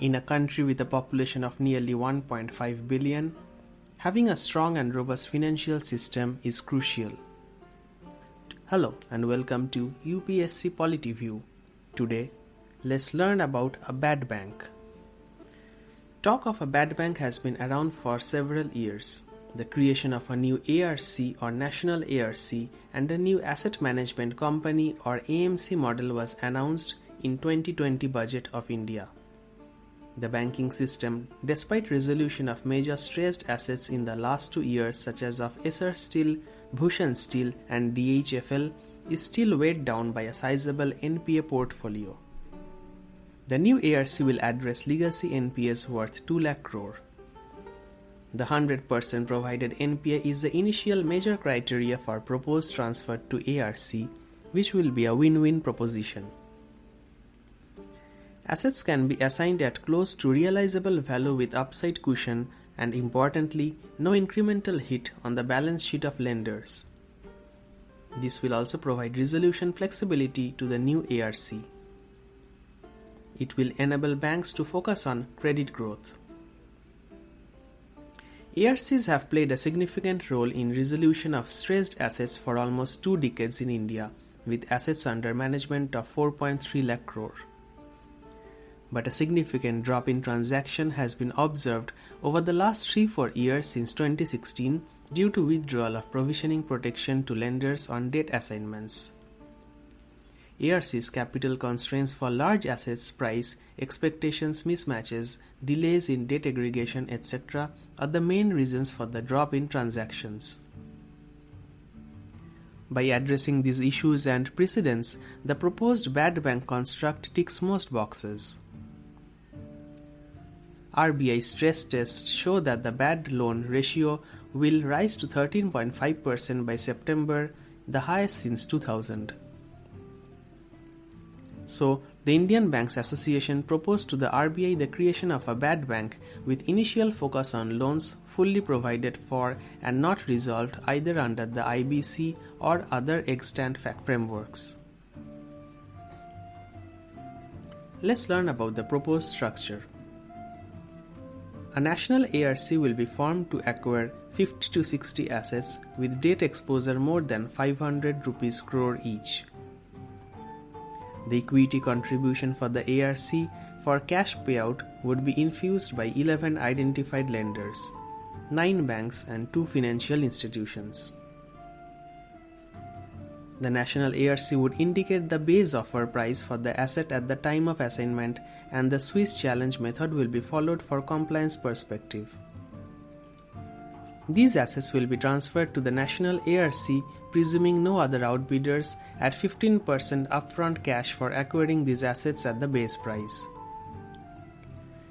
In a country with a population of nearly 1.5 billion, having a strong and robust financial system is crucial. Hello and welcome to UPSC Polity View. Today, let's learn about a bad bank. Talk of a bad bank has been around for several years. The creation of a new ARC or National ARC and a new Asset Management Company or AMC model was announced in 2020 Budget of India. The banking system, despite resolution of major stressed assets in the last 2 years such as of Essar Steel, Bhushan Steel and DHFL, is still weighed down by a sizable NPA portfolio. The new ARC will address legacy NPAs worth 2 lakh crore. The 100% provided NPA is the initial major criteria for proposed transfer to ARC, which will be a win-win proposition. Assets can be assigned at close to realizable value with upside cushion and importantly, no incremental hit on the balance sheet of lenders. This will also provide resolution flexibility to the new ARC. It will enable banks to focus on credit growth. ARCs have played a significant role in resolution of stressed assets for almost 2 decades in India, with assets under management of 4.3 lakh crore. But a significant drop in transaction has been observed over the last 3-4 years since 2016 due to withdrawal of provisioning protection to lenders on debt assignments. ARC's capital constraints for large assets price, expectations mismatches, delays in debt aggregation, etc. are the main reasons for the drop in transactions. By addressing these issues and precedents, the proposed bad bank construct ticks most boxes. RBI stress tests show that the bad loan ratio will rise to 13.5% by September, the highest since 2000. So, the Indian Banks Association proposed to the RBI the creation of a bad bank with initial focus on loans fully provided for and not resolved either under the IBC or other extant frameworks. Let's learn about the proposed structure. A national ARC will be formed to acquire 50 to 60 assets with debt exposure more than 500 rupees crore each. The equity contribution for the ARC for cash payout would be infused by 11 identified lenders, 9 banks and 2 financial institutions. The national ARC would indicate the base offer price for the asset at the time of assignment and the Swiss challenge method will be followed for compliance perspective. These assets will be transferred to the national ARC presuming no other outbidders at 15% upfront cash for acquiring these assets at the base price.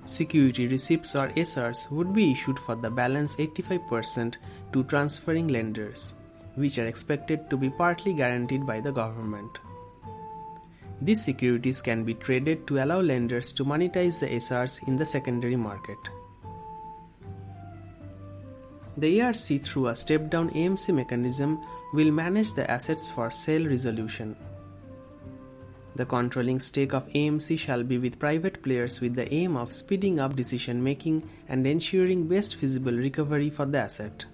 Security receipts or SRs would be issued for the balance 85% to transferring lenders, which are expected to be partly guaranteed by the government. These securities can be traded to allow lenders to monetize the SRs in the secondary market. The ARC, through a step-down AMC mechanism, will manage the assets for sale resolution. The controlling stake of AMC shall be with private players with the aim of speeding up decision-making and ensuring best feasible recovery for the asset.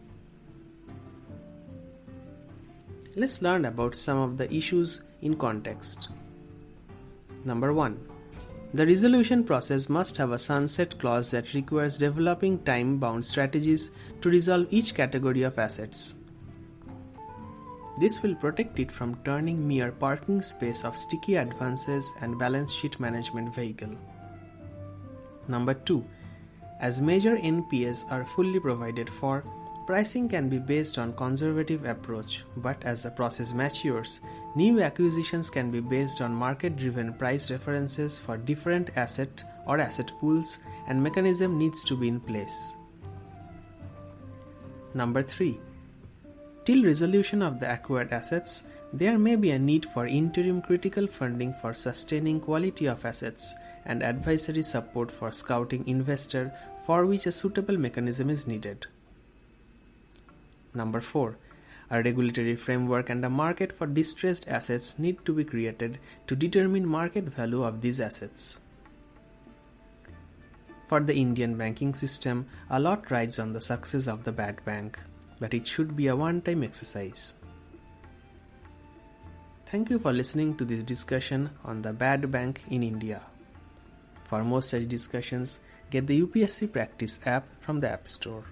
Let's learn about some of the issues in context. Number 1. The resolution process must have a sunset clause that requires developing time-bound strategies to resolve each category of assets. This will protect it from turning mere parking space of sticky advances and balance sheet management vehicle. Number 2. As major NPAs are fully provided for, pricing can be based on conservative approach, but as the process matures, new acquisitions can be based on market-driven price references for different asset or asset pools and mechanism needs to be in place. Number 3. Till resolution of the acquired assets, there may be a need for interim critical funding for sustaining quality of assets and advisory support for scouting investor for which a suitable mechanism is needed. Number 4. A regulatory framework and a market for distressed assets need to be created to determine market value of these assets. For the Indian banking system, a lot rides on the success of the bad bank, but it should be a one-time exercise. Thank you for listening to this discussion on the bad bank in India. For more such discussions, get the UPSC Practice app from the App Store.